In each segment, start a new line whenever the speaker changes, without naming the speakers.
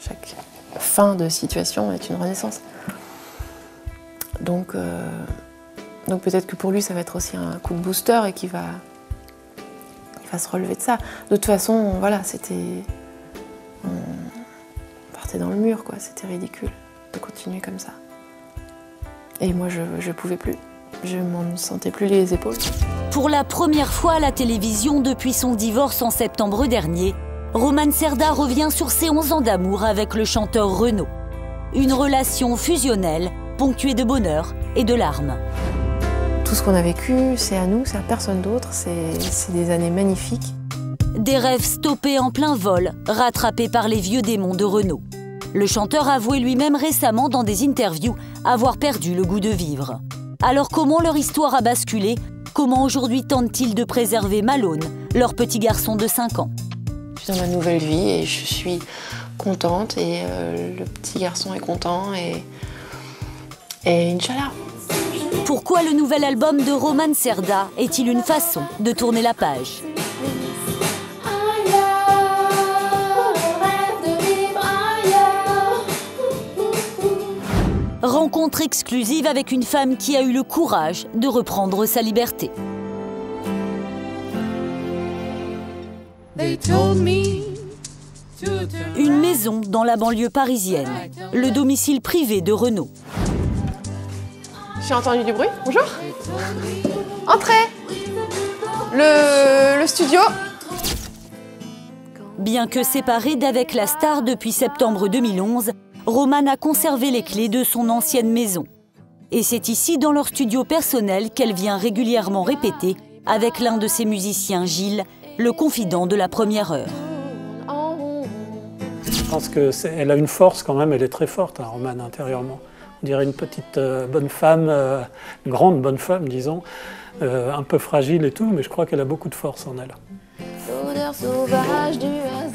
Chaque fin de situation est une renaissance. Donc peut-être que pour lui, ça va être aussi un coup de booster et qu'il va se relever de ça. De toute façon, voilà, on partait dans le mur, quoi. C'était ridicule de continuer comme ça. Et moi, je pouvais plus. Je m'en sentais plus les épaules.
Pour la première fois à la télévision depuis son divorce en septembre dernier, Romane Cerda revient sur ses 11 ans d'amour avec le chanteur Renaud. Une relation fusionnelle, ponctuée de bonheur et de larmes.
Tout ce qu'on a vécu, c'est à nous, c'est à personne d'autre. C'est des années magnifiques.
Des rêves stoppés en plein vol, rattrapés par les vieux démons de Renaud. Le chanteur a avoué lui-même récemment dans des interviews avoir perdu le goût de vivre. Alors comment leur histoire a basculé? Comment aujourd'hui tentent-ils de préserver Malone, leur petit garçon de 5 ans?
Je suis dans ma nouvelle vie et je suis contente et le petit garçon est content et Inch'Allah.
Pourquoi le nouvel album de Romane Cerda est-il une façon de tourner la page? Rencontre exclusive avec une femme qui a eu le courage de reprendre sa liberté. Une maison dans la banlieue parisienne, le domicile privé de Renaud.
J'ai entendu du bruit. Bonjour. Entrez. Le studio.
Bien que séparée d'avec la star depuis septembre 2011, Romane a conservé les clés de son ancienne maison. Et c'est ici, dans leur studio personnel, qu'elle vient régulièrement répéter avec l'un de ses musiciens, Gilles, le confident de la première heure.
Je pense qu'elle a une force quand même, elle est très forte, hein, Romane, intérieurement. On dirait une petite bonne femme, une grande bonne femme, disons, un peu fragile et tout, mais je crois qu'elle a beaucoup de force en elle.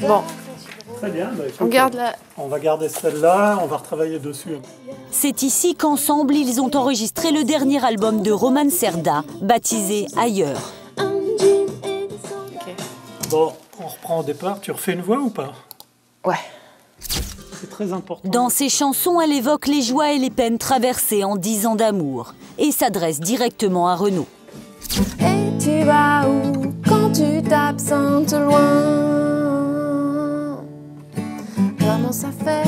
Bon.
Très bien, bah, écoute, on va garder celle-là, on va retravailler dessus.
C'est ici qu'ensemble, ils ont enregistré le dernier album de Romane Cerda, baptisé Ailleurs.
Okay.
Bon, on reprend au départ, tu refais une voix ou pas?
Ouais.
C'est très important.
Dans ses chansons, elle évoque les joies et les peines traversées en 10 ans d'amour et s'adresse directement à Renaud.
Et tu vas où quand tu t'absentes loin? Comment ça fait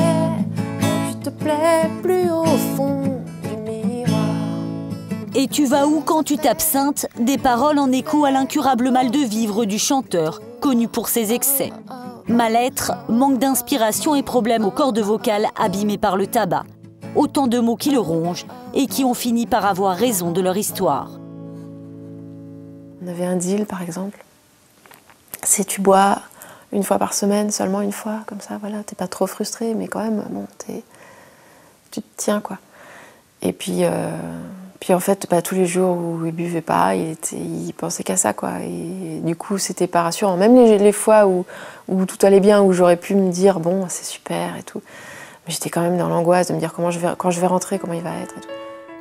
quand tu te plais plus au fond du miroir?
Et tu vas où quand tu t'absentes? Des paroles en écho à l'incurable mal de vivre du chanteur, connu pour ses excès. Mal-être, manque d'inspiration et problèmes aux cordes vocales abîmées par le tabac. Autant de mots qui le rongent et qui ont fini par avoir raison de leur histoire.
On avait un deal, par exemple. Si tu bois une fois par semaine, seulement une fois, comme ça, voilà, t'es pas trop frustré, mais quand même, bon, tu te tiens, quoi. Et puis en fait, tous les jours où il buvait pas, il pensait qu'à ça, quoi. Et du coup, c'était pas rassurant. Même les fois où tout allait bien, où j'aurais pu me dire, bon, c'est super et tout. Mais j'étais quand même dans l'angoisse de me dire quand je vais rentrer, comment il va être et tout.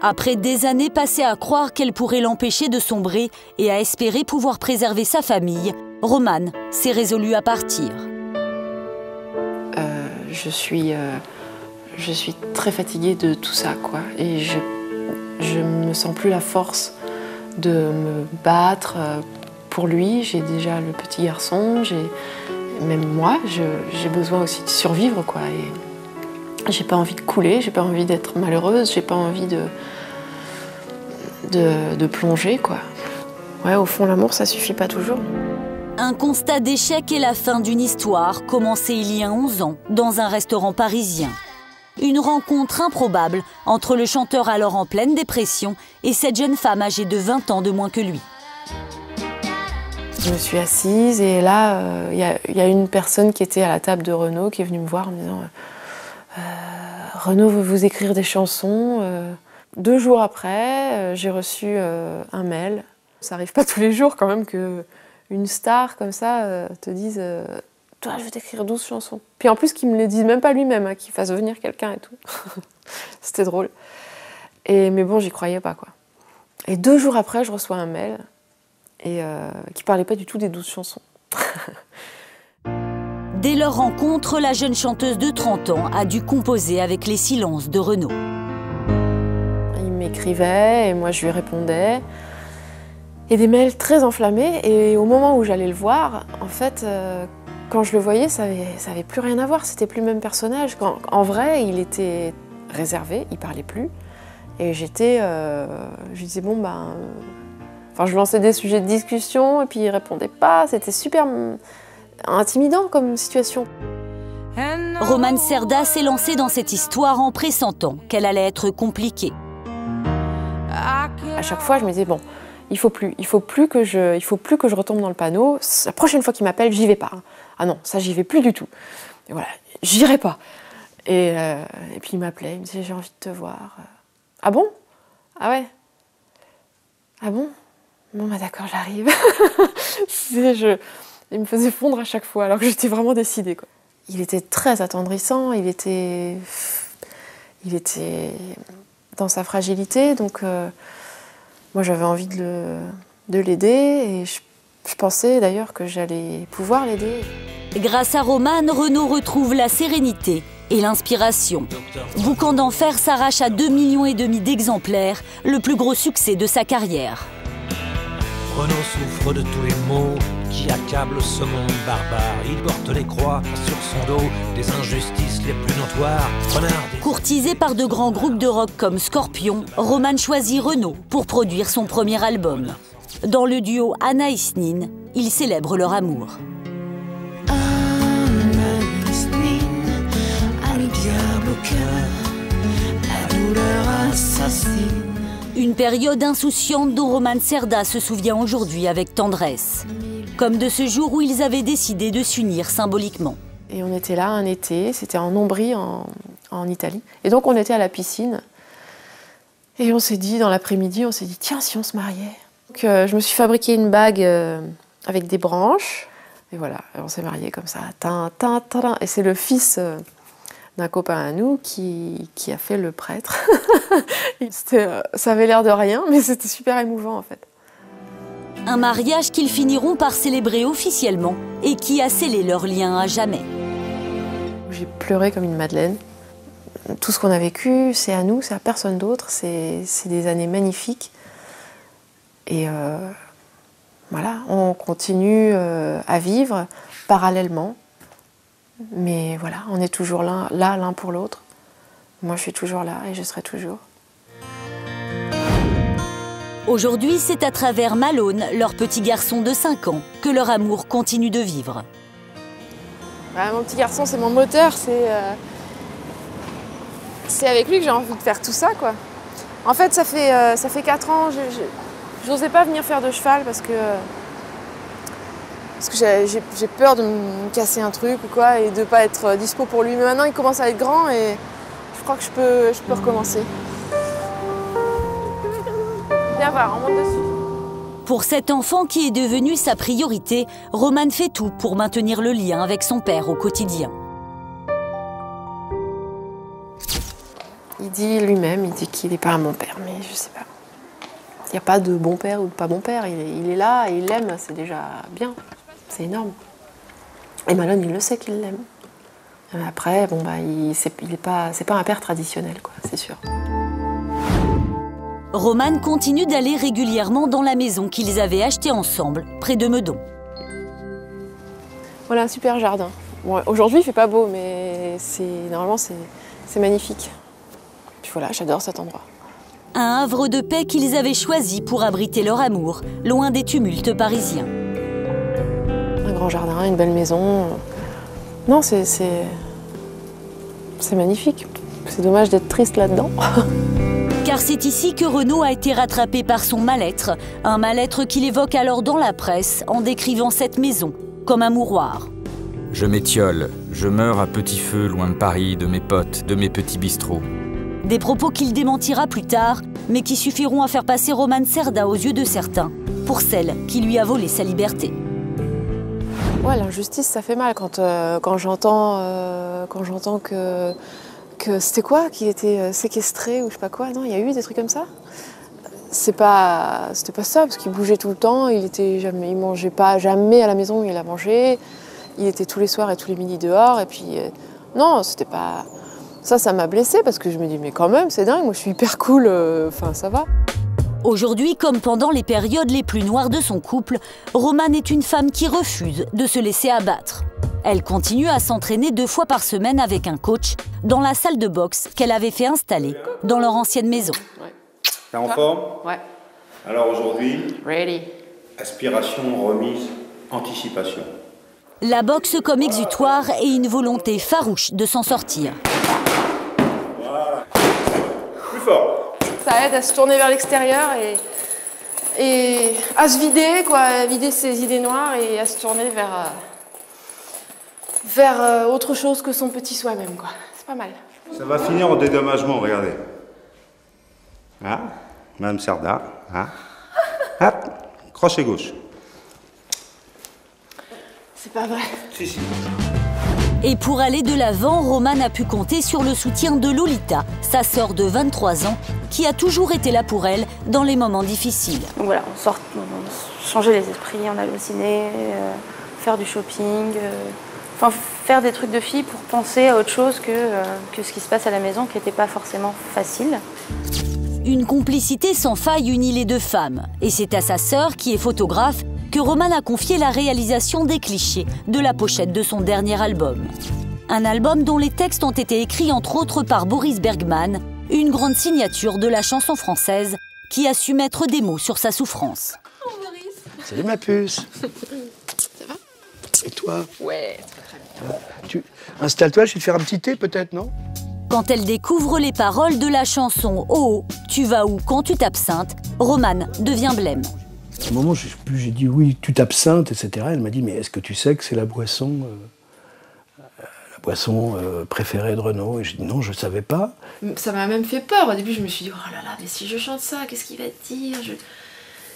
Après des années passées à croire qu'elle pourrait l'empêcher de sombrer et à espérer pouvoir préserver sa famille, Romane s'est résolue à partir.
Je suis très fatiguée de tout ça, quoi. Et je me sens plus la force de me battre pour lui. J'ai déjà le petit garçon, même moi, j'ai besoin aussi de survivre, quoi. Et j'ai pas envie de couler, j'ai pas envie d'être malheureuse, j'ai pas envie de plonger, quoi. Ouais, au fond, l'amour, ça suffit pas toujours.
Un constat d'échec et la fin d'une histoire commencée il y a 11 ans dans un restaurant parisien. Une rencontre improbable entre le chanteur alors en pleine dépression et cette jeune femme âgée de 20 ans de moins que lui.
Je me suis assise et là, il y a une personne qui était à la table de Renaud qui est venue me voir en me disant Renaud veut vous écrire des chansons. 2 jours après, j'ai reçu un mail. Ça n'arrive pas tous les jours quand même qu'une star comme ça te dise toi, je vais t'écrire 12 chansons. Puis en plus, qu'il me les dise même pas lui-même, hein, qu'il fasse venir quelqu'un et tout. C'était drôle. Mais bon, j'y croyais pas, quoi. Et 2 jours après, je reçois un mail qui parlait pas du tout des 12 chansons.
Dès leur rencontre, la jeune chanteuse de 30 ans a dû composer avec les silences de Renaud.
Il m'écrivait et moi je lui répondais. Et des mails très enflammés. Et au moment où j'allais le voir, en fait, quand je le voyais, ça avait plus rien à voir. C'était plus le même personnage. En vrai, il était réservé, il parlait plus. Et je lui disais bon enfin, je lançais des sujets de discussion et puis il répondait pas. C'était super intimidant comme situation.
Romane Cerda s'est lancée dans cette histoire en pressentant qu'elle allait être compliquée.
À chaque fois, je me disais bon, il faut plus que je retombe dans le panneau. La prochaine fois qu'il m'appelle, j'y vais pas. Ah non, ça j'y vais plus du tout. Et voilà, j'irai pas. Et puis il m'appelait, il me disait j'ai envie de te voir. Ah bon? Ah ouais? Ah bon? Bon bah d'accord, j'arrive. Il me faisait fondre à chaque fois alors que j'étais vraiment décidée, quoi. Il était très attendrissant, il était dans sa fragilité, donc moi j'avais envie de l'aider et je pensais d'ailleurs que j'allais pouvoir l'aider.
Grâce à Romane, Renaud retrouve la sérénité et l'inspiration. Boucan d'enfer s'arrache à 2,5 millions d'exemplaires, le plus gros succès de sa carrière.
Renaud souffre de tous les maux qui accablent ce monde barbare. Il porte les croix sur son dos des injustices les plus notoires.
Courtisé par de grands groupes de rock comme Scorpion, Romane choisit Renaud pour produire son premier album. Dans le duo Anaïs Nin, ils célèbrent leur amour.
Anaïs Nin, à le diable au cœur, la douleur assassine.
Une période insouciante dont Romane Cerda se souvient aujourd'hui avec tendresse. Comme de ce jour où ils avaient décidé de s'unir symboliquement.
Et on était là un été, c'était en Ombrie, en Italie. Et donc on était à la piscine. Et on s'est dit, dans l'après-midi, tiens, si on se mariait. Donc je me suis fabriqué une bague avec des branches. Et voilà, on s'est mariés comme ça. Et c'est le fils d'un copain à nous qui a fait le prêtre. Ça avait l'air de rien, mais c'était super émouvant en fait.
Un mariage qu'ils finiront par célébrer officiellement et qui a scellé leur lien à jamais.
J'ai pleuré comme une madeleine. Tout ce qu'on a vécu, c'est à nous, c'est à personne d'autre. C'est des années magnifiques. Et voilà, on continue à vivre parallèlement. Mais voilà, on est toujours là l'un pour l'autre. Moi, je suis toujours là et je serai toujours.
Aujourd'hui, c'est à travers Malone, leur petit garçon de 5 ans, que leur amour continue de vivre.
Mon petit garçon, c'est mon moteur. C'est avec lui que j'ai envie de faire tout ça, quoi. En fait, ça fait 4 ans, je n'osais pas venir faire de cheval parce que j'ai peur de me casser un truc ou quoi et de ne pas être dispo pour lui. Mais maintenant, il commence à être grand et je crois que je peux recommencer. Viens voir, on monte dessus.
Pour cet enfant qui est devenu sa priorité, Romane fait tout pour maintenir le lien avec son père au quotidien.
Il dit lui-même, il dit qu'il n'est pas mon père, mais je sais pas. Il n'y a pas de bon père ou de pas bon père. Il est là et il l'aime, c'est déjà bien. C'est énorme. Et Malone, il le sait qu'il l'aime. Après, bon, c'est pas un père traditionnel, quoi, c'est sûr.
Romane continue d'aller régulièrement dans la maison qu'ils avaient achetée ensemble, près de Meudon.
Voilà un super jardin. Bon, aujourd'hui, il fait pas beau, mais normalement, c'est magnifique. Puis voilà, j'adore cet endroit.
Un havre de paix qu'ils avaient choisi pour abriter leur amour, loin des tumultes parisiens.
Un grand jardin, une belle maison. Non, c'est magnifique. C'est dommage d'être triste là-dedans.
Car c'est ici que Renaud a été rattrapé par son mal-être. Un mal-être qu'il évoque alors dans la presse en décrivant cette maison comme un mouroir.
Je m'étiole, je meurs à petit feu loin de Paris, de mes potes, de mes petits bistrots.
Des propos qu'il démentira plus tard, mais qui suffiront à faire passer Romane Cerda aux yeux de certains, pour celle qui lui a volé sa liberté.
Ouais, l'injustice, ça fait mal quand j'entends que c'était quoi, qu'il était séquestré ou je sais pas quoi. Non, il y a eu des trucs comme ça. C'était pas ça, parce qu'il bougeait tout le temps, il mangeait pas jamais à la maison où il a mangé. Il était tous les soirs et tous les midis dehors. Et puis, non, c'était pas... Ça m'a blessée parce que je me dis, mais quand même, c'est dingue, moi je suis hyper cool, enfin ça va.
Aujourd'hui, comme pendant les périodes les plus noires de son couple, Romane est une femme qui refuse de se laisser abattre. Elle continue à s'entraîner 2 fois par semaine avec un coach dans la salle de boxe qu'elle avait fait installer dans leur ancienne maison.
T'es en forme?
Ouais.
Alors aujourd'hui,
Ready.
aspiration, remise, anticipation.
La boxe comme exutoire et une volonté farouche de s'en sortir.
Voilà. Plus fort.
Ça aide à se tourner vers l'extérieur et à se vider, quoi, à vider ses idées noires et à se tourner vers autre chose que son petit soi-même, quoi. C'est pas mal.
Ça va finir en dédommagement, regardez. Hein? Madame Serdar. Hein? Hop, crochet gauche.
C'est pas vrai.
Si.
Et pour aller de l'avant, Romane a pu compter sur le soutien de Lolita, sa sœur de 23 ans, qui a toujours été là pour elle dans les moments difficiles.
Donc voilà, on changeait les esprits, on allait au ciné, faire du shopping, enfin faire des trucs de filles pour penser à autre chose que ce qui se passe à la maison, qui n'était pas forcément facile.
Une complicité sans faille unit les 2 femmes. Et c'est à sa sœur, qui est photographe, que Romane a confié la réalisation des clichés de la pochette de son dernier album. Un album dont les textes ont été écrits entre autres par Boris Bergman, une grande signature de la chanson française qui a su mettre des mots sur sa souffrance.
Oh Boris. Salut ma puce.
Ça va?
Et toi?
Ouais, ça va très bien.
Installe-toi, je vais te faire un petit thé peut-être, non?
Quand elle découvre les paroles de la chanson « Oh, tu vas où quand tu t'absinthes », Romane devient blême.
À un moment, j'ai dit oui, tu t'absinthes, etc. Elle m'a dit, mais est-ce que tu sais que c'est la boisson préférée de Renaud? Et j'ai dit non, je ne savais pas.
Ça m'a même fait peur. Au début, je me suis dit, oh là là, mais si je chante ça, qu'est-ce qu'il va dire?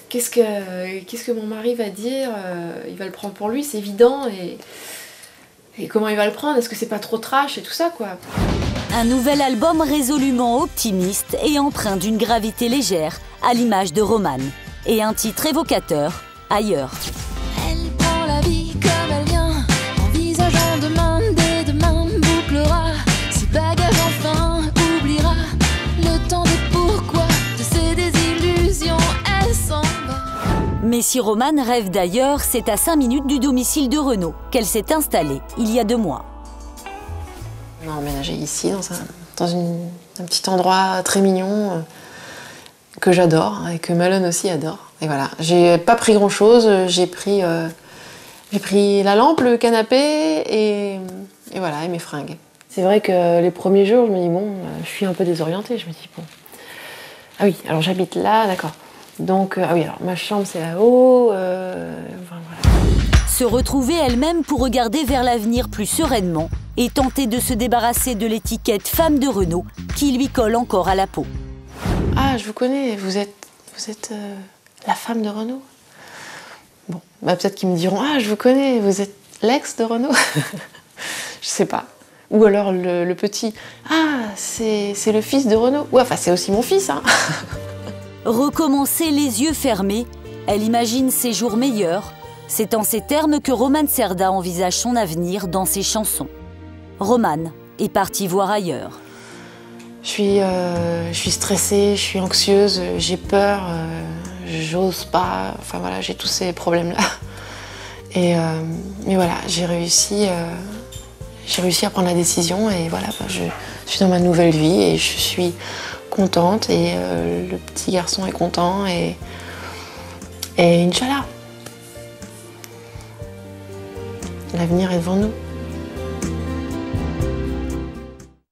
Qu'est-ce que mon mari va dire? Il va le prendre pour lui, c'est évident. Et comment il va le prendre? Est-ce que c'est pas trop trash et tout ça, quoi?
Un nouvel album résolument optimiste et empreint d'une gravité légère, à l'image de Romane. Et un titre évocateur, Ailleurs.
Elle prend la vie comme elle vient, envisageant demain, dès demain, bouclera ses bagages enfin, oubliera le temps des pourquoi, de ses désillusions, elle s'en va.
Mais si Romane rêve d'ailleurs, c'est à 5 minutes du domicile de Renaud qu'elle s'est installée il y a 2 mois.
On a emménagé ici, dans un petit endroit très mignon que j'adore et que Malone aussi adore. Et voilà, j'ai pas pris grand-chose, j'ai pris la lampe, le canapé et voilà, et mes fringues. C'est vrai que les premiers jours, je me dis bon, je suis un peu désorientée, je me dis bon. Ah oui, alors j'habite là, d'accord. Donc, ah oui, alors ma chambre c'est là-haut, enfin, voilà.
Se retrouver elle-même pour regarder vers l'avenir plus sereinement et tenter de se débarrasser de l'étiquette femme de Renaud qui lui colle encore à la peau.
Ah, je vous connais, vous êtes la femme de Renaud. Bon, bah peut-être qu'ils me diront, ah, je vous connais, vous êtes l'ex de Renaud. Je sais pas. Ou alors le petit, ah, c'est le fils de Renaud. Ouais, enfin, c'est aussi mon fils, hein.
Recommencer les yeux fermés, elle imagine ses jours meilleurs. C'est en ces termes que Romane Cerda envisage son avenir dans ses chansons. Romane est partie voir ailleurs.
Je suis stressée, je suis anxieuse, j'ai peur, j'ose pas, enfin voilà, j'ai tous ces problèmes-là. Mais voilà, j'ai réussi à prendre la décision et voilà, je suis dans ma nouvelle vie et je suis contente et le petit garçon est content et Inch'Allah. L'avenir est devant nous.